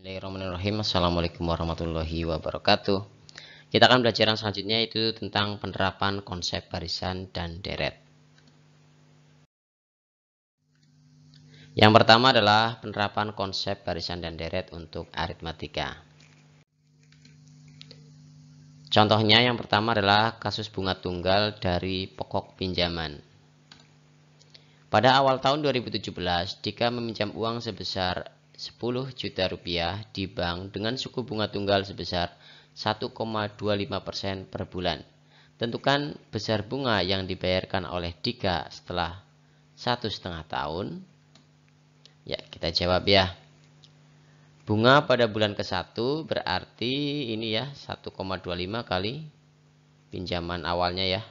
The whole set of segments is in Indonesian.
Bismillahirrahmanirrahim. Assalamualaikum warahmatullahi wabarakatuh. Kita akan belajar yang selanjutnya itu tentang penerapan konsep barisan dan deret. Yang pertama adalah penerapan konsep barisan dan deret untuk aritmatika. Contohnya yang pertama adalah kasus bunga tunggal dari pokok pinjaman. Pada awal tahun 2017, Dika meminjam uang sebesar 10 juta rupiah di bank dengan suku bunga tunggal sebesar 1,25% per bulan. Tentukan besar bunga yang dibayarkan oleh Dika setelah 1,5 tahun. Ya, kita jawab ya. Bunga pada bulan ke-1 berarti ini ya 1,25 kali pinjaman awalnya ya,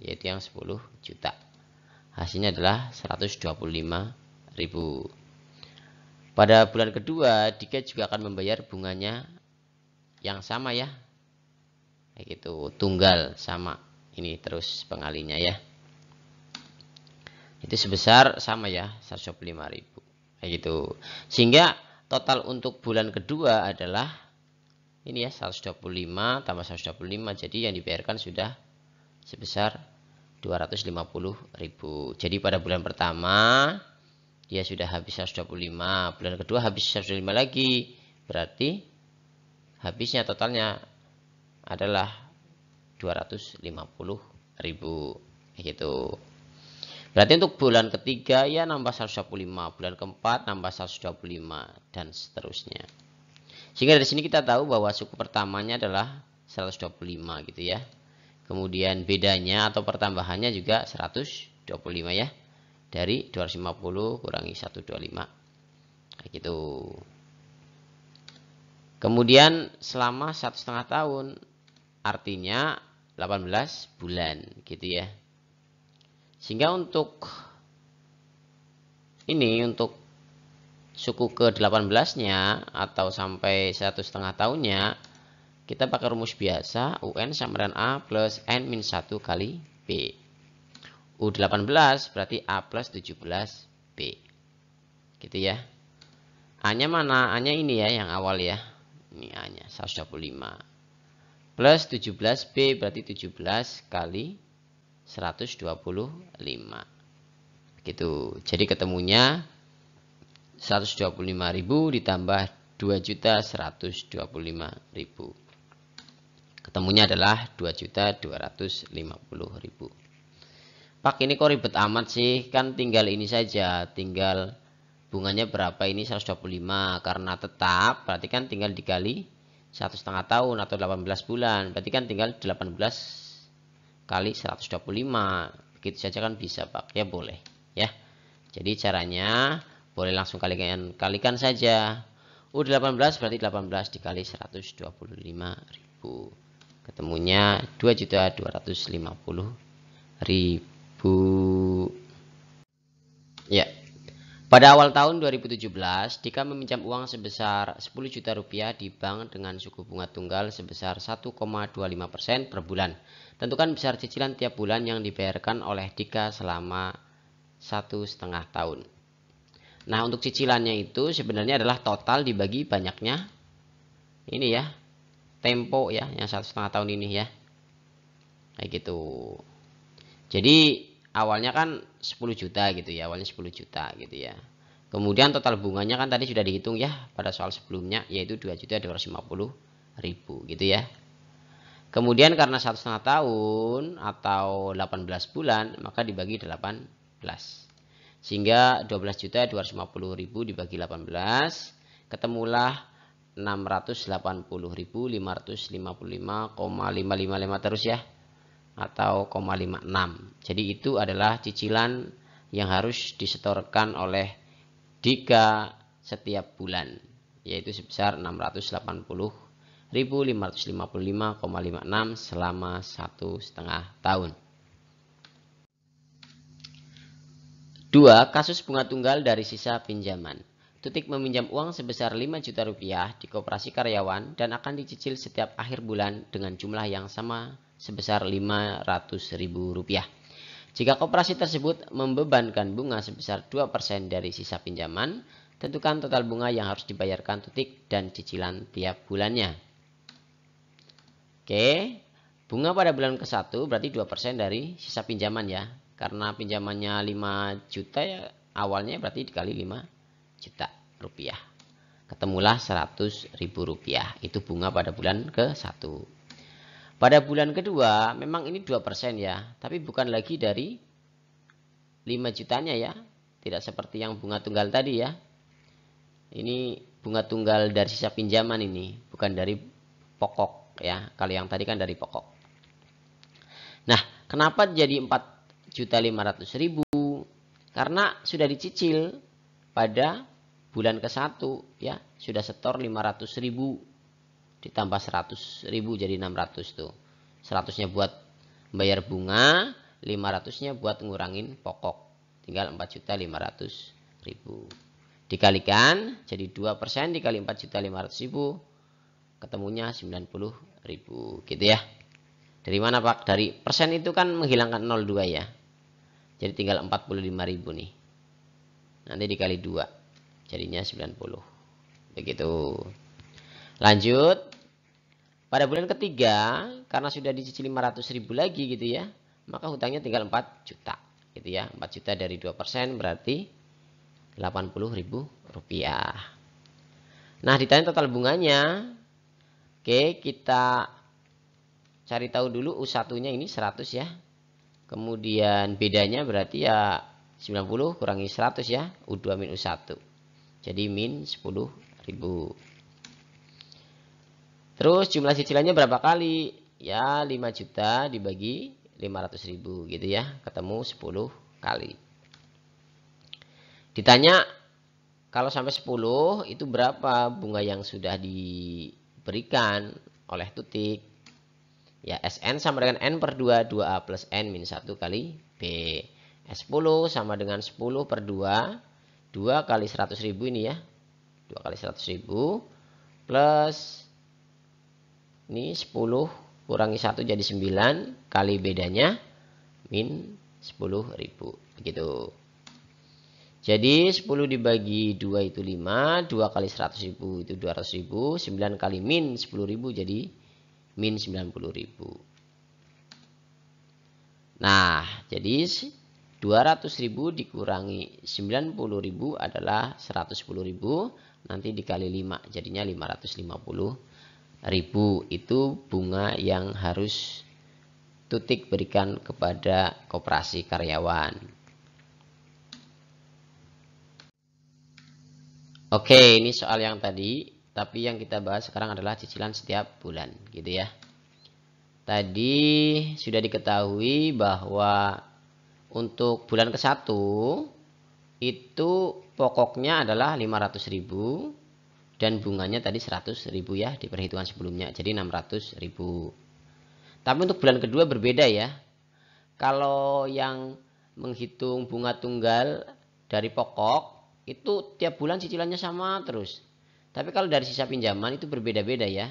yaitu yang 10 juta. Hasilnya adalah 125.000. Pada bulan kedua, Dika juga akan membayar bunganya yang sama ya. Kayak gitu, tunggal sama. Ini terus pengalinya ya. Itu sebesar sama ya, 125.000. Kayak gitu. Sehingga total untuk bulan kedua adalah ini ya, 125 tambah 125. Jadi yang dibayarkan sudah sebesar 250.000. Jadi pada bulan pertama dia sudah habis 125, bulan kedua habis 125 lagi, berarti habisnya totalnya adalah 250.000 gitu. Berarti untuk bulan ketiga ya nambah 125, bulan keempat nambah 125 dan seterusnya. Sehingga dari sini kita tahu bahwa suku pertamanya adalah 125 gitu ya. Kemudian bedanya atau pertambahannya juga 125 ya. Dari 250 kurangi 125 kayak gitu. Kemudian selama 1,5 tahun artinya 18 bulan gitu ya. Sehingga untuk ini untuk suku ke-18 nya atau sampai 1,5 tahunnya kita pakai rumus biasa UN sama dengan A plus N min 1 kali B. U18 berarti A plus 17B. Gitu ya. A-nya mana? A-nya ini ya yang awal ya. Ini A-nya 125. Plus 17B berarti 17 kali 125. Gitu. Jadi ketemunya 125.000 ditambah 2.125.000. Ketemunya adalah 2.250.000. Pak, ini kok ribet amat sih, kan tinggal ini saja, tinggal bunganya berapa ini 125, karena tetap berarti kan tinggal dikali 1,5 tahun atau 18 bulan, berarti kan tinggal 18 kali 125, begitu saja kan bisa Pak, ya boleh ya. Jadi caranya boleh langsung kalikan saja, U18 berarti 18 dikali 125.000, ketemunya 2.250.000. Ya. Pada awal tahun 2017, Dika meminjam uang sebesar 10 juta rupiah di bank dengan suku bunga tunggal sebesar 1,25% per bulan. Tentukan besar cicilan tiap bulan yang dibayarkan oleh Dika selama 1,5 tahun. Nah, untuk cicilannya itu sebenarnya adalah total dibagi banyaknya ini ya, tempo ya, yang 1,5 tahun ini ya. Kayak gitu. Jadi awalnya kan 10 juta gitu ya, awalnya 10 juta gitu ya. Kemudian total bunganya kan tadi sudah dihitung ya pada soal sebelumnya, yaitu 2.250.000 gitu ya. Kemudian karena 1,5 tahun atau 18 bulan, maka dibagi 18. Sehingga 12.250.000 dibagi 18, ketemulah 680.555,555 terus ya, atau 0,56. Jadi itu adalah cicilan yang harus disetorkan oleh Dika setiap bulan, yaitu sebesar 680.555,56 selama 1,5 tahun. 2. Kasus bunga tunggal dari sisa pinjaman. Tutik meminjam uang sebesar 5 juta rupiah di koperasi karyawan dan akan dicicil setiap akhir bulan dengan jumlah yang sama sebesar 500.000 rupiah. Jika koperasi tersebut membebankan bunga sebesar 2% dari sisa pinjaman, Tentukan total bunga yang harus dibayarkan tutik dan cicilan tiap bulannya. Oke, bunga pada bulan ke-1 berarti 2% dari sisa pinjaman ya. Karena pinjamannya 5 juta ya, awalnya berarti dikali 5 juta rupiah. Ketemulah 100.000 rupiah. Itu bunga pada bulan ke-1. Pada bulan kedua memang ini 2% ya. Tapi bukan lagi dari 5 jutanya ya. Tidak seperti yang bunga tunggal tadi ya. Ini bunga tunggal dari sisa pinjaman ini, bukan dari pokok ya. Kalau yang tadi kan dari pokok. Nah, kenapa jadi 4.500.000? Karena sudah dicicil pada bulan ke-1 ya, sudah setor 500.000 ditambah 100.000 jadi 600 tuh. 100-nya buat bayar bunga, 500-nya buat ngurangin pokok. Tinggal 4.500.000. Dikalikan jadi 2% dikali 4.500.000 ketemunya 90.000 gitu ya. Dari mana Pak? Dari persen itu kan menghilangkan 0,2 ya. Jadi tinggal 45.000 nih. Nanti dikali 2 jadinya 90. Begitu. Lanjut. Pada bulan ketiga karena sudah dicicil 500.000 lagi gitu ya, maka hutangnya tinggal 4 juta gitu ya. 4 juta dari 2% berarti 80.000 rupiah. Nah, ditanya total bunganya. Oke, kita cari tahu dulu U1-nya ini 100 ya. Kemudian bedanya berarti ya 90 kurangi 100 ya. U2 min U1. Jadi min 10.000. Terus jumlah cicilannya berapa kali? Ya 5 juta dibagi 500.000 gitu ya. Ketemu 10 kali. Ditanya kalau sampai 10 itu berapa bunga yang sudah diberikan oleh tutik. Ya Sn sama dengan N per 2, 2A plus N min 1 kali B. S10 sama dengan 10 per 2, 2 kali 100.000 ini ya. 2 kali 100.000 plus ini 10 kurangi 1 jadi 9 kali bedanya min 10.000 begitu. Jadi 10 dibagi 2 itu 5, 2 kali 100.000 itu 200.000, 9 kali min 10.000 jadi min 90.000. Nah, jadi 200.000 dikurangi 90.000 adalah 110.000, nanti dikali 5 jadinya 550.000. Itu bunga yang harus tutik berikan kepada koperasi karyawan. Oke, ini soal yang tadi, tapi yang kita bahas sekarang adalah cicilan setiap bulan, gitu ya. Tadi sudah diketahui bahwa untuk bulan ke-1 itu pokoknya adalah 500.000 dan bunganya tadi 100.000 ya di perhitungan sebelumnya, jadi 600.000. Tapi untuk bulan kedua berbeda ya. Kalau yang menghitung bunga tunggal dari pokok itu tiap bulan cicilannya sama terus. Tapi kalau dari sisa pinjaman itu berbeda-beda ya.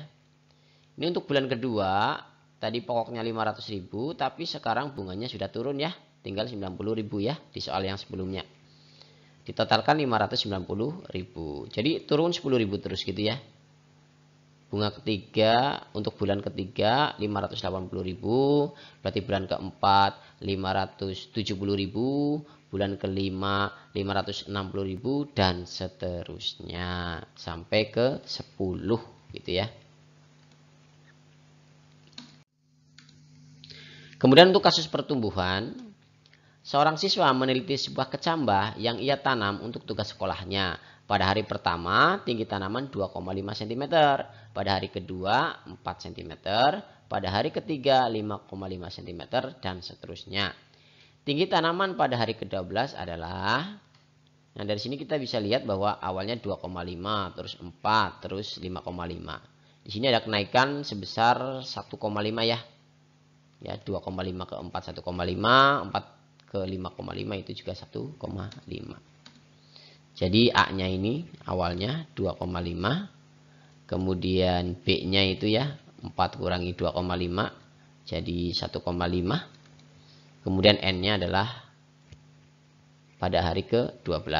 Ini untuk bulan kedua, tadi pokoknya 500.000, tapi sekarang bunganya sudah turun ya. Tinggal 90.000 ya di soal yang sebelumnya. Ditotalkan 590.000. Jadi turun 10.000 terus gitu ya. Bunga ketiga untuk bulan ketiga 580.000, berarti bulan keempat 570.000, bulan kelima 560.000 dan seterusnya sampai ke 10 gitu ya. Kemudian untuk kasus pertumbuhan, seorang siswa meneliti sebuah kecambah yang ia tanam untuk tugas sekolahnya. Pada hari pertama tinggi tanaman 2,5 cm, pada hari kedua 4 cm, pada hari ketiga 5,5 cm dan seterusnya. Tinggi tanaman pada hari ke-12 adalah, nah dari sini kita bisa lihat bahwa awalnya 2,5, terus 4, terus 5,5. Di sini ada kenaikan sebesar 1,5 ya. Ya, 2,5 ke 4 1,5, 4 ke 5,5 itu juga 1,5. Jadi A-nya ini awalnya 2,5, kemudian B-nya itu ya 4 kurangi 2,5 jadi 1,5, kemudian N-nya adalah pada hari ke-12.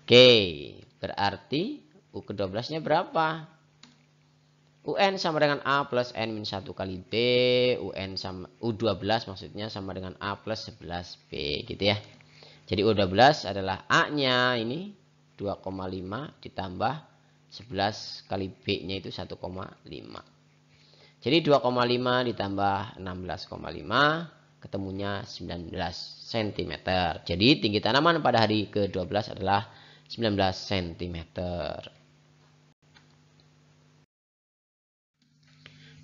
Oke, berarti U ke-12-nya berapa? UN sama dengan A plus N min 1 kali B. UN sama U12 maksudnya sama dengan A plus 11B. Gitu ya. Jadi U12 adalah A-nya ini 2,5 ditambah 11 kali B-nya itu 1,5. Jadi 2,5 ditambah 16,5 ketemunya 19 cm. Jadi tinggi tanaman pada hari ke-12 adalah 19 cm.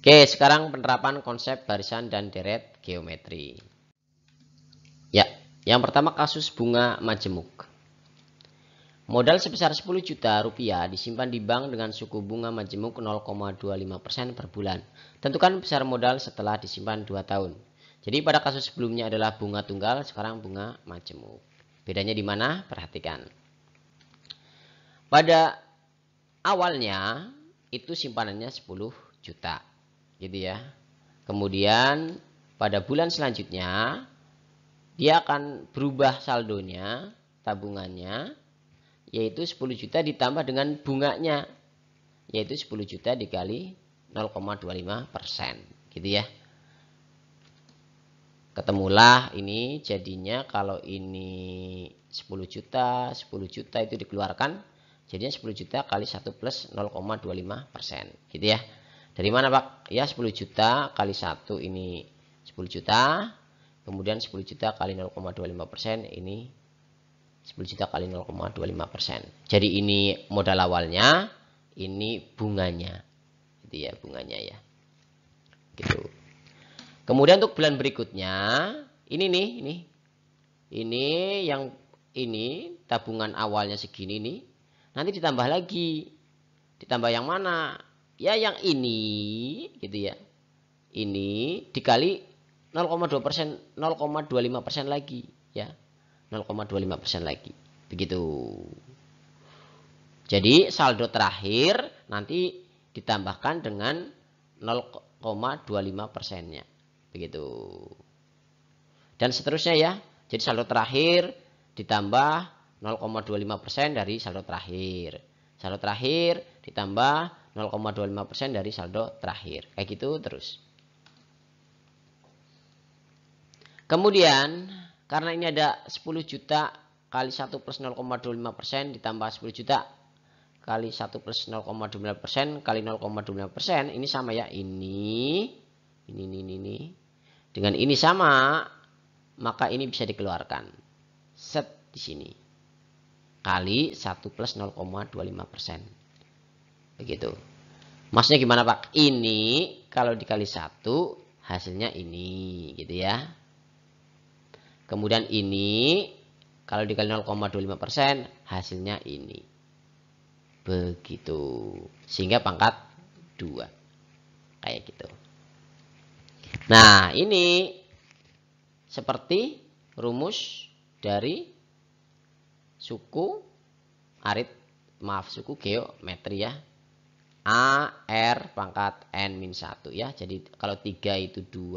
Oke, sekarang penerapan konsep barisan dan deret geometri. Ya, yang pertama kasus bunga majemuk. Modal sebesar 10 juta rupiah disimpan di bank dengan suku bunga majemuk 0,25% per bulan. Tentukan besar modal setelah disimpan 2 tahun. Jadi pada kasus sebelumnya adalah bunga tunggal, sekarang bunga majemuk. Bedanya di mana? Perhatikan. Pada awalnya itu simpanannya 10 juta. Gitu ya. Kemudian pada bulan selanjutnya dia akan berubah saldonya, tabungannya, yaitu 10 juta ditambah dengan bunganya, yaitu 10 juta dikali 0,25%. Gitu ya. Ketemulah ini jadinya kalau ini 10 juta, 10 juta itu dikeluarkan, jadinya 10 juta kali 1 plus 0,25%. Gitu ya. Dari mana Pak? Ya 10 juta kali 1 ini 10 juta. Kemudian 10 juta kali 0,25% ini 10 juta kali 0,25%. Jadi ini modal awalnya, ini bunganya. Gitu ya, bunganya ya. Gitu. Kemudian untuk bulan berikutnya, ini nih, ini. Ini yang ini tabungan awalnya segini nih. Nanti ditambah lagi. Ditambah yang mana? Ya yang ini gitu ya. Ini dikali 0,2%, 0,25% lagi ya. 0,25% llagi. Begitu. Jadi saldo terakhir nanti ditambahkan dengan 0,25%-nya. Begitu. Dan seterusnya ya. Jadi saldo terakhir ditambah 0,25% dari saldo terakhir. Saldo terakhir ditambah 0,25% dari saldo terakhir. Kayak gitu terus. Kemudian karena ini ada 10 juta kali 1 plus 0,25% ditambah 10 juta kali 1 plus 0,25% kali 0,25%. Ini sama ya. Ini. Dengan ini sama. Maka ini bisa dikeluarkan. Set di sini. Kali 1 plus 0,25%. Begitu. Maksudnya gimana Pak? Ini kalau dikali 1 hasilnya ini gitu ya. Kemudian ini kalau dikali 0,25% hasilnya ini. Begitu. Sehingga pangkat 2. Kayak gitu. Nah ini seperti rumus dari suku suku geometri ya. A, R pangkat N min 1 ya. Jadi kalau 3 itu 2.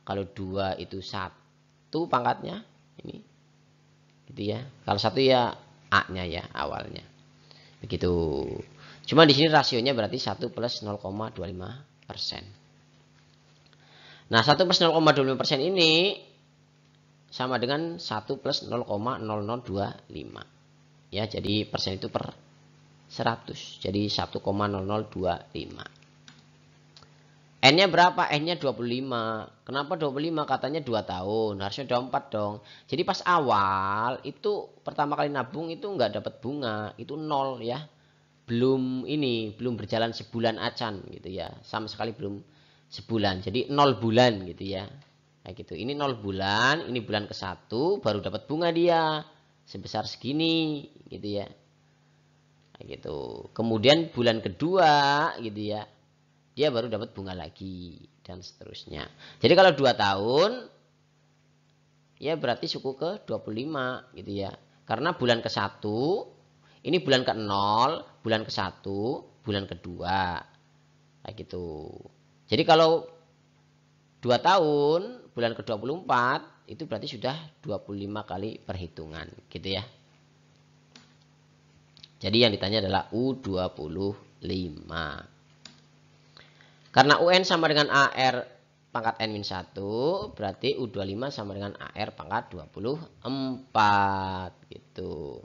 Kalau 2 itu 1 pangkatnya. Ini. Gitu ya. Kalau 1 ya A-nya ya awalnya. Begitu. Cuma di sini rasionya berarti 1 plus 0,25%. Nah 1 plus 0,25% ini sama dengan 1 plus 0,0025. Ya jadi persen itu per 100. Jadi 1,0025. N-nya berapa? N-nya 25. Kenapa 25? Katanya 2 tahun. Harusnya 24 dong. Jadi pas awal itu pertama kali nabung itu nggak dapat bunga. Itu 0 ya. Belum berjalan sebulan acan gitu ya. Sama sekali belum sebulan. Jadi 0 bulan gitu ya. Kayak gitu. Ini 0 bulan, ini bulan ke-1 baru dapat bunga dia. Sebesar segini gitu ya. Gitu. Kemudian bulan kedua gitu ya, dia baru dapat bunga lagi dan seterusnya. Jadi kalau 2 tahun ya berarti suku ke 25 gitu ya. Karena bulan ke-1 ini bulan ke-0, bulan ke-1, bulan kedua. Kayak gitu. Jadi kalau 2 tahun bulan ke-24 itu berarti sudah 25 kali perhitungan gitu ya. Jadi yang ditanya adalah U25. Karena UN sama dengan AR pangkat N-1, berarti U25 sama dengan AR pangkat 24 gitu.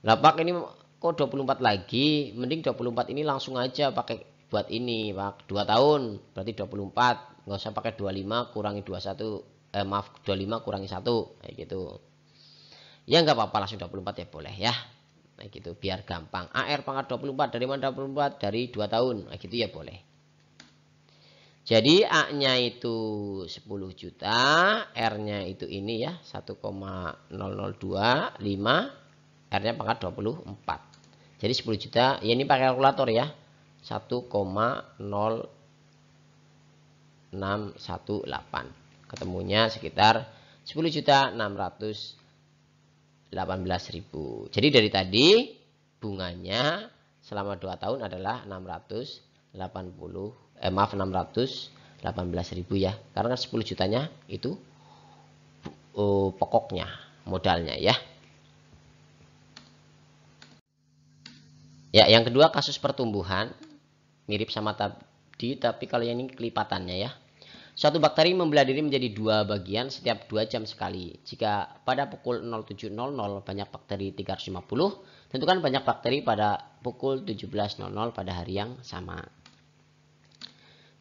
Lah Pak, ini kok 24 lagi? Mending 24 ini langsung aja pakai buat ini, Pak. 2 tahun berarti 24. Nggak usah pakai 25 kurangi 21. Maaf, 25 kurangi 1 kayak gitu. Ya nggak apa-apa, langsung 24 ya boleh ya. Nah gitu biar gampang. AR pangkat 24 dari mana 24? Dari 2 tahun. Nah gitu ya boleh. Jadi A-nya itu 10 juta, R-nya itu ini ya 1,0025, R-nya pangkat 24. Jadi 10 juta, ya ini pakai kalkulator ya. 1,0618. Ketemunya sekitar 10.618.000. Jadi dari tadi bunganya selama 2 tahun adalah 618.000 ya. Karena 10 jutanya itu pokoknya, modalnya ya. Ya, yang kedua kasus pertumbuhan. Mirip sama tadi, tapi kalau yang ini kelipatannya ya. Suatu bakteri membelah diri menjadi 2 bagian setiap 2 jam sekali. Jika pada pukul 07.00 banyak bakteri 350, tentukan banyak bakteri pada pukul 17.00 pada hari yang sama.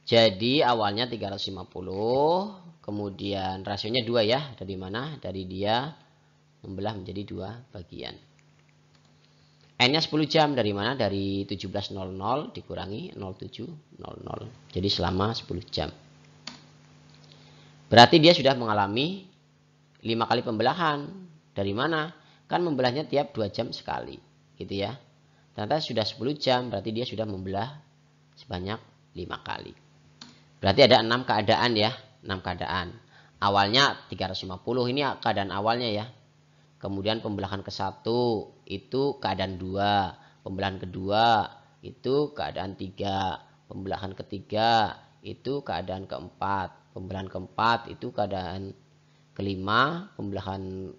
Jadi awalnya 350, kemudian rasionya 2 ya. Dari mana? Dari dia membelah menjadi 2 bagian. N-nya 10 jam, dari mana? Dari 17.00 dikurangi 07.00. Jadi selama 10 jam. Berarti dia sudah mengalami 5 kali pembelahan. Dari mana? Kan membelahnya tiap 2 jam sekali. Gitu ya. Ternyata sudah 10 jam, berarti dia sudah membelah sebanyak 5 kali. Berarti ada 6 keadaan ya. 6 keadaan. Awalnya 350, ini keadaan awalnya ya. Kemudian pembelahan ke-1 itu keadaan 2. Pembelahan kedua itu keadaan 3. Pembelahan ketiga itu keadaan keempat. Pembelahan keempat itu keadaan kelima. Pembelahan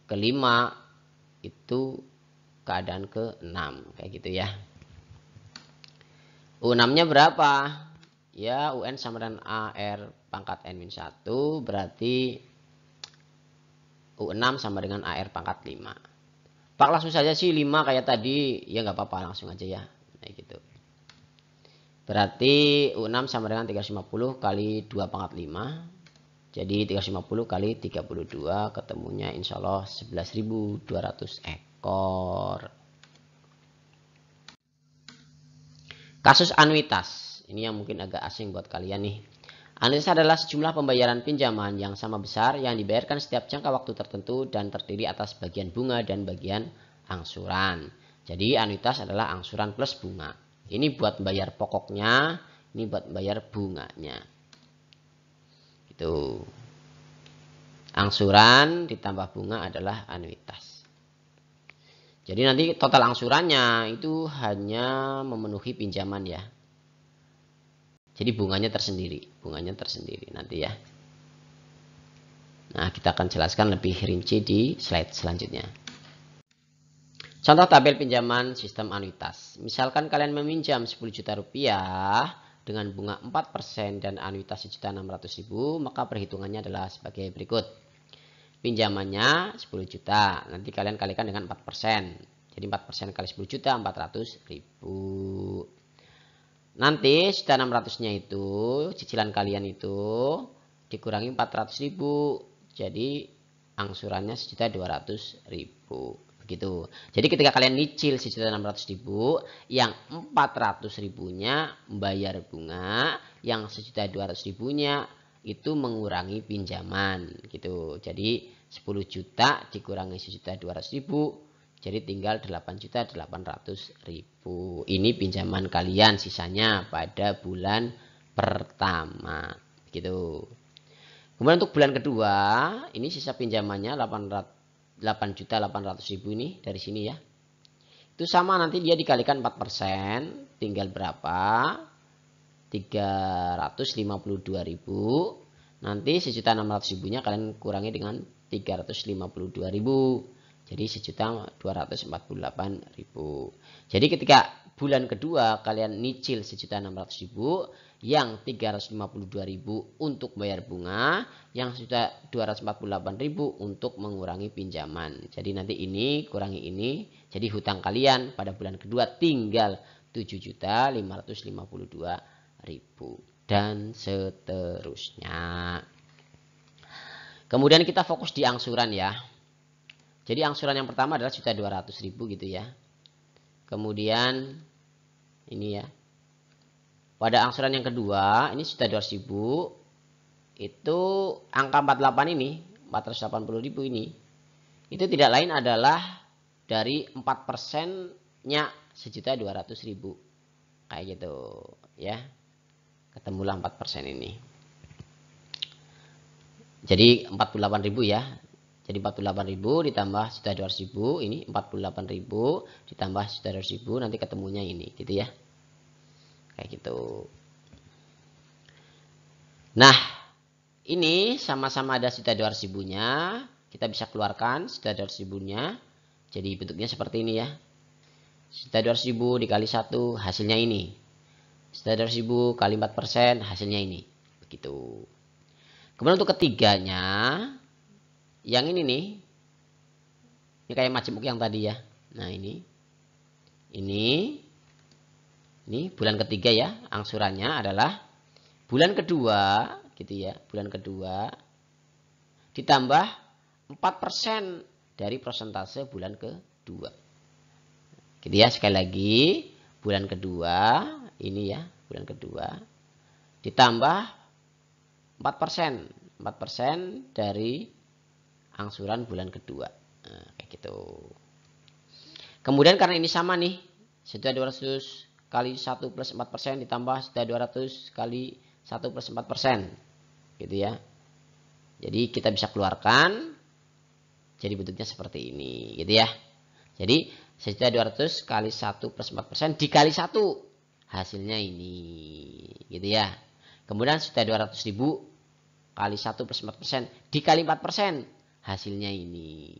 kelima itu keadaan ke-6. Kayak gitu ya. U6-nya berapa? Ya, UN sama dengan AR pangkat N-1 berarti U6 sama dengan AR pangkat 5. Pak langsung saja sih 5 kayak tadi. Ya nggak apa-apa, langsung aja ya. Kayak gitu. Berarti U6 sama dengan 350 kali 2 pangkat 5. Jadi 350 kali 32 ketemunya insya Allah 11.200 ekor. Kasus anuitas. Ini yang mungkin agak asing buat kalian nih. Anuitas adalah sejumlah pembayaran pinjaman yang sama besar yang dibayarkan setiap jangka waktu tertentu dan terdiri atas bagian bunga dan bagian angsuran. Jadi anuitas adalah angsuran plus bunga. Ini buat bayar pokoknya, ini buat bayar bunganya. Itu. Angsuran ditambah bunga adalah anuitas. Jadi nanti total angsurannya itu hanya memenuhi pinjaman ya. Jadi bunganya tersendiri nanti ya. Nah, kita akan jelaskan lebih rinci di slide selanjutnya. Contoh tabel pinjaman sistem anuitas. Misalkan kalian meminjam 10 juta rupiah dengan bunga 4% dan anuitas 1.600.000, maka perhitungannya adalah sebagai berikut. Pinjamannya 10 juta, nanti kalian kalikan dengan 4%. Jadi 4% kali 10 juta 400.000. Nanti 1.600-nya itu, cicilan kalian itu dikurangi 400.000. Jadi angsurannya 1.200.000. Begitu. Jadi ketika kalian nyicil 1.600.000, yang 400.000-nya bayar bunga, yang 1.200.000-nya itu mengurangi pinjaman gitu. Jadi 10 juta dikurangi 1.200.000, jadi tinggal 8.800.000. Ini pinjaman kalian sisanya pada bulan pertama gitu. Kemudian untuk bulan kedua, ini sisa pinjamannya 8.800.000 ini dari sini ya. Itu sama, nanti dia dikalikan 4%, tinggal berapa? 352.000. Nanti 1.600.000-nya kalian kurangi dengan 352.000. Jadi 1.248.000. Jadi ketika bulan kedua kalian nyicil 1.600.000, yang 352.000 untuk bayar bunga, yang 1.248.000 untuk mengurangi pinjaman. Jadi nanti ini kurangi ini, jadi hutang kalian pada bulan kedua tinggal 7.552.000 dan seterusnya. Kemudian kita fokus di angsuran ya. Jadi angsuran yang pertama adalah 1.200.000 gitu ya. Kemudian ini ya. Pada angsuran yang kedua, ini 1.200.000, itu angka 48 ini, 480.000 ini, itu tidak lain adalah dari 4%-nya 1.200.000. Kayak gitu ya. Ketemulah 4% ini. Jadi 48.000 ya. Jadi 48.000 ditambah 1.200.000, ini 48.000 ditambah 1.200.000, nanti ketemunya ini gitu ya. Kayak gitu. Nah, ini sama-sama ada 1.200.000-nya, kita bisa keluarkan 1.200.000-nya. Jadi bentuknya seperti ini ya. 1.200.000 dikali 1 hasilnya ini. 1.200.000 kali 4% hasilnya ini. Begitu. Kemudian untuk ketiganya, yang ini nih, ini kayak majemuk yang tadi ya. Nah ini bulan ketiga ya, angsurannya adalah bulan kedua, gitu ya, bulan kedua ditambah 4% dari persentase bulan kedua. Gitu ya, sekali lagi, bulan kedua, ini ya, bulan kedua ditambah 4% dari angsuran bulan kedua. Nah, kayak gitu. Kemudian karena ini sama nih, 1.200 kali 1 plus 4% ditambah 1.200 kali 1 plus 4%. Gitu ya. Jadi kita bisa keluarkan. Jadi bentuknya seperti ini. Gitu ya. Jadi 1.200 kali 1 plus 4% dikali 1. Hasilnya ini. Gitu ya. Kemudian 1.200.000 kali 1 plus 4% dikali 4%. Hasilnya ini.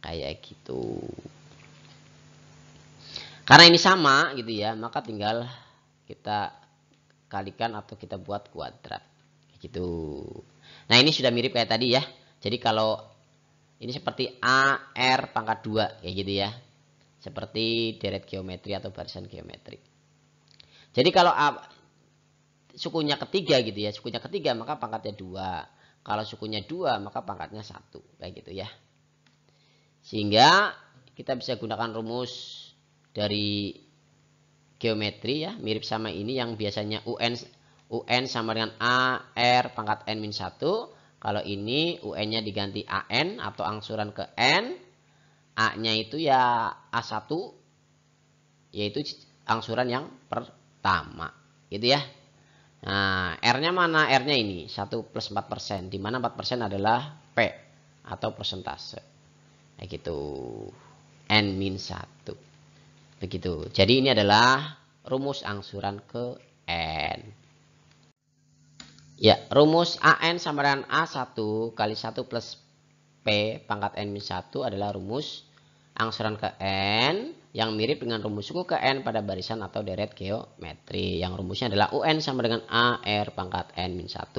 Kayak gitu. Karena ini sama gitu ya, maka tinggal kita kalikan atau kita buat kuadrat. Gitu. Nah ini sudah mirip kayak tadi ya. Jadi kalau ini seperti AR pangkat 2 kayak gitu ya. Seperti deret geometri atau barisan geometri. Jadi kalau sukunya ketiga gitu ya, sukunya ketiga maka pangkatnya 2. Kalau sukunya 2 maka pangkatnya 1. Kayak gitu ya. Sehingga kita bisa gunakan rumus dari geometri ya, mirip sama ini yang biasanya UN sama dengan AR pangkat N-1. Kalau ini UN-nya diganti AN atau angsuran ke N. A-nya itu ya A1, yaitu angsuran yang pertama. Gitu ya. Nah, R-nya mana? R-nya ini 1 plus 4%. Di mana 4% adalah P atau persentase. Kayak gitu. N-1. Begitu. Jadi ini adalah rumus angsuran ke N. Ya, rumus AN sama dengan A1 kali 1 plus P pangkat N-1 adalah rumus angsuran ke N yang mirip dengan rumus suku ke N pada barisan atau deret geometri. Yang rumusnya adalah UN sama dengan AR pangkat N-1.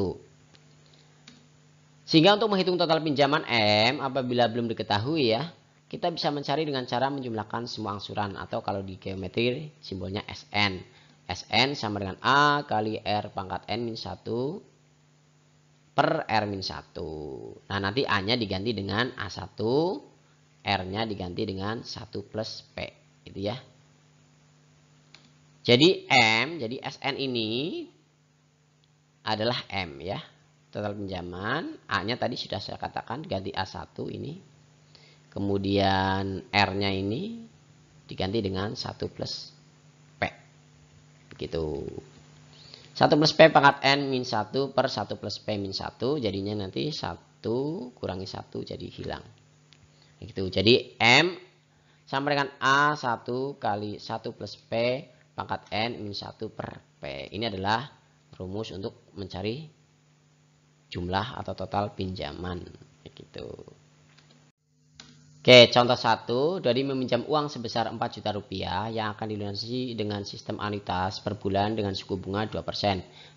Sehingga untuk menghitung total pinjaman M apabila belum diketahui ya, kita bisa mencari dengan cara menjumlahkan semua angsuran atau kalau di geometri simbolnya SN. SN sama dengan A kali R pangkat N-1 per R-1. Nah nanti A-nya diganti dengan A1, R-nya diganti dengan 1 plus P. Gitu ya. Jadi M, jadi SN ini adalah M ya. Total pinjaman, A-nya tadi sudah saya katakan ganti A1 ini. Kemudian R-nya ini diganti dengan 1 plus P. Begitu. 1 plus P pangkat N-1 per 1 plus P-1. Jadinya nanti 1 kurangi 1 jadi hilang. Begitu. Jadi M sama dengan A1 kali 1 plus P pangkat N-1 per P. Ini adalah rumus untuk mencari jumlah atau total pinjaman. Begitu. Oke, contoh 1, Dodi meminjam uang sebesar 4 juta rupiah yang akan dilunasi dengan sistem anuitas per bulan dengan suku bunga 2%.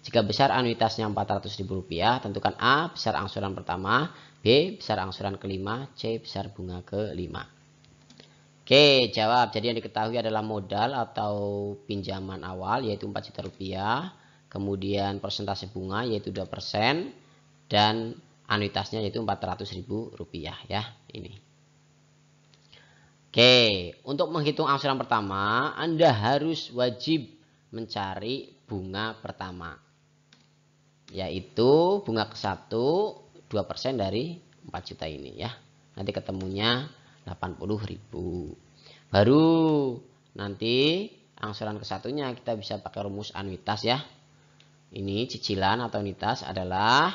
Jika besar anuitasnya 400 ribu rupiah, tentukan A besar angsuran pertama, B besar angsuran kelima, C besar bunga kelima. Oke, jawab. Jadi yang diketahui adalah modal atau pinjaman awal yaitu 4 juta rupiah, kemudian persentase bunga yaitu 2%, dan anuitasnya yaitu 400 ribu rupiah ya, ini. Oke, untuk menghitung angsuran pertama, Anda harus wajib mencari bunga pertama. Yaitu bunga ke-1, 2% dari 4 juta ini ya. Nanti ketemunya 80.000. Baru nanti angsuran ke-1-nya kita bisa pakai rumus anuitas ya. Ini cicilan atau anuitas adalah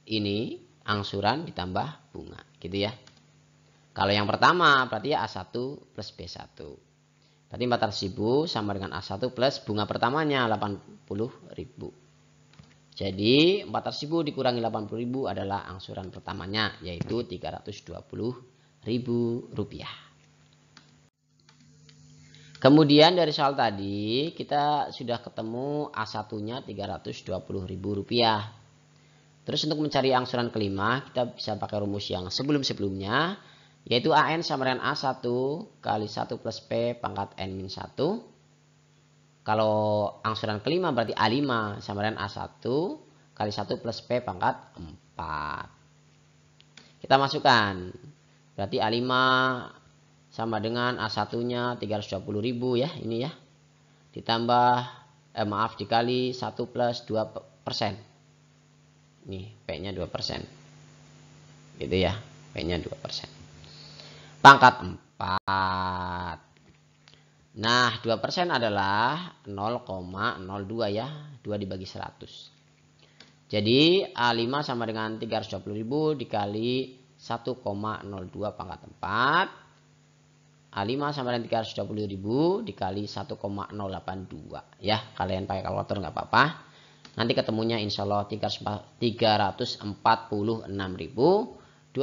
ini angsuran ditambah bunga, gitu ya. Kalau yang pertama berarti ya A1 plus B1. Berarti 400.000 sama dengan A1 plus bunga pertamanya 80.000. Jadi 400.000 dikurangi 80.000 adalah angsuran pertamanya yaitu 320.000 rupiah. Kemudian dari soal tadi kita sudah ketemu A1-nya 320.000 rupiah. Terus untuk mencari angsuran kelima kita bisa pakai rumus yang sebelum-sebelumnya, yaitu AN sama dengan A1 kali 1 plus P pangkat N-1. Kalau angsuran kelima berarti A5 sama dengan A1 kali 1 plus P pangkat 4. Kita masukkan. Berarti A5 sama dengan A1-nya 320.000 ya, ini ya. Ditambah, dikali 1 plus 2%. Nih, P-nya 2%. Gitu ya, P-nya 2%. Pangkat 4. Nah, 2% adalah 0,02 ya. 2 dibagi 100. Jadi A5 sama dengan 320.000 dikali 1,02 pangkat 4. A5 sama dengan 320.000 dikali 1,082 ya. Kalian pakai kalkulator nggak apa-apa. Nanti ketemunya insya Allah 346.240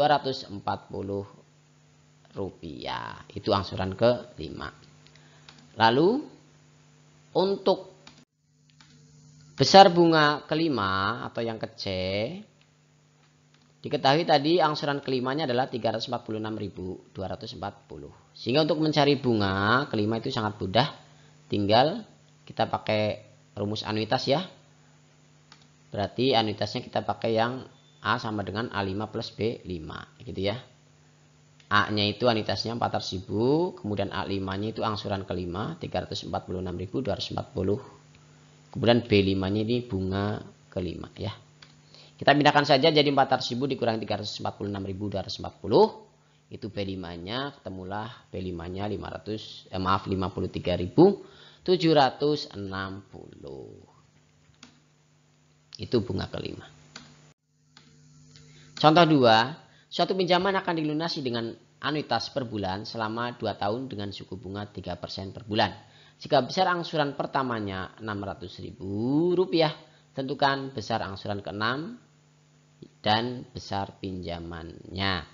rupiah. Itu angsuran ke-5. Lalu untuk besar bunga kelima atau yang ke C, diketahui tadi angsuran kelimanya adalah 346.240. Sehingga untuk mencari bunga kelima itu sangat mudah. Tinggal kita pakai rumus anuitas ya. Berarti anuitasnya kita pakai yang A sama dengan A5 plus B5 gitu ya. A-nya itu anuitasnya 400.000, kemudian A5-nya itu angsuran kelima 346.240. Kemudian B5-nya ini bunga kelima ya. Kita pindahkan saja jadi 400.000 dikurangi 346.240. Itu B5-nya, ketemulah B5-nya 53.760. Itu bunga kelima. Contoh 2. Suatu pinjaman akan dilunasi dengan anuitas per bulan selama 2 tahun dengan suku bunga 3% per bulan. Jika besar angsuran pertamanya 600.000 rupiah, tentukan besar angsuran ke-6 dan besar pinjamannya.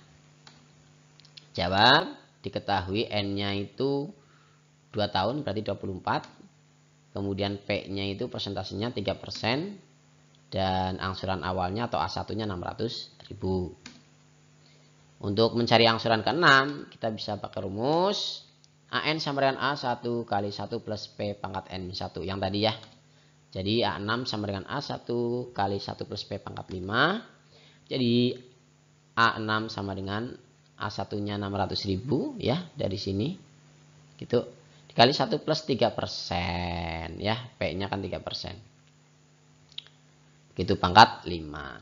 Jawab, diketahui N-nya itu 2 tahun berarti 24. Kemudian P-nya itu persentasenya 3%. Dan angsuran awalnya atau A1-nya 600.000. Untuk mencari angsuran ke-6, kita bisa pakai rumus AN sama dengan A1 kali 1 plus P pangkat N-1 yang tadi ya. Jadi A6 sama dengan A1 kali 1 plus P pangkat 5. Jadi A6 sama dengan A1-nya 600.000 ya dari sini. Gitu. Dikali 1 plus 3% ya. P-nya kan 3%. Gitu pangkat 5.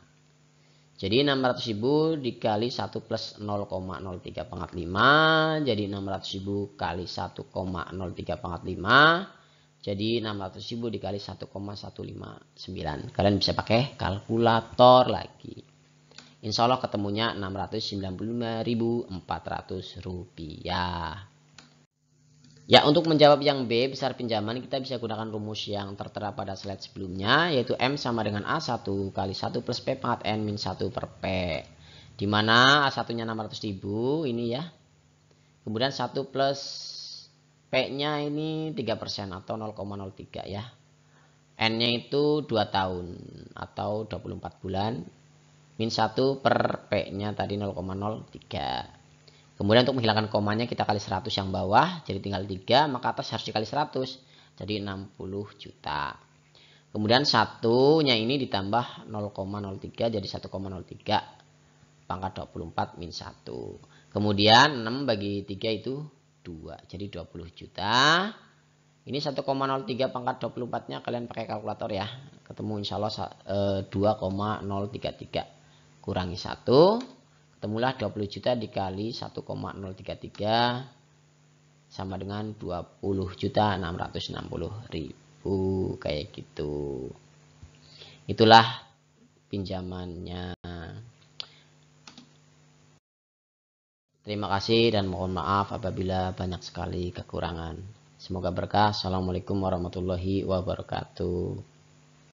Jadi 600.000 dikali 1 plus 0,03 pangkat 5. Jadi 600.000 kali 1,03 pangkat 5. Jadi 600.000 dikali 1,159. Kalian bisa pakai kalkulator lagi. Insya Allah ketemunya 695.400 rupiah. Ya, untuk menjawab yang B, besar pinjaman, kita bisa gunakan rumus yang tertera pada slide sebelumnya, yaitu M sama dengan A1 kali 1 plus P pangkat N min 1 per P. Dimana A1-nya 600.000 ini ya. Kemudian 1 plus P-nya ini 3% atau 0,03 ya. N-nya itu 2 tahun atau 24 bulan. Min 1 per P-nya tadi 0,03. Kemudian untuk menghilangkan komanya kita kali 100 yang bawah. Jadi tinggal 3. Maka atas harus dikali 100. Jadi 60 juta. Kemudian 1-nya ini ditambah 0,03 jadi 1,03. Pangkat 24 min 1. Kemudian 6 bagi 3 itu 2. Jadi 20 juta. Ini 1,03 pangkat 24-nya kalian pakai kalkulator ya. Ketemu insya Allah 2,033. Kurangi 1. Ketemulah 20 juta dikali 1,033 sama dengan 20.660.000 kayak gitu. Itulah pinjamannya. Terima kasih dan mohon maaf apabila banyak sekali kekurangan. Semoga berkah. Assalamualaikum warahmatullahi wabarakatuh.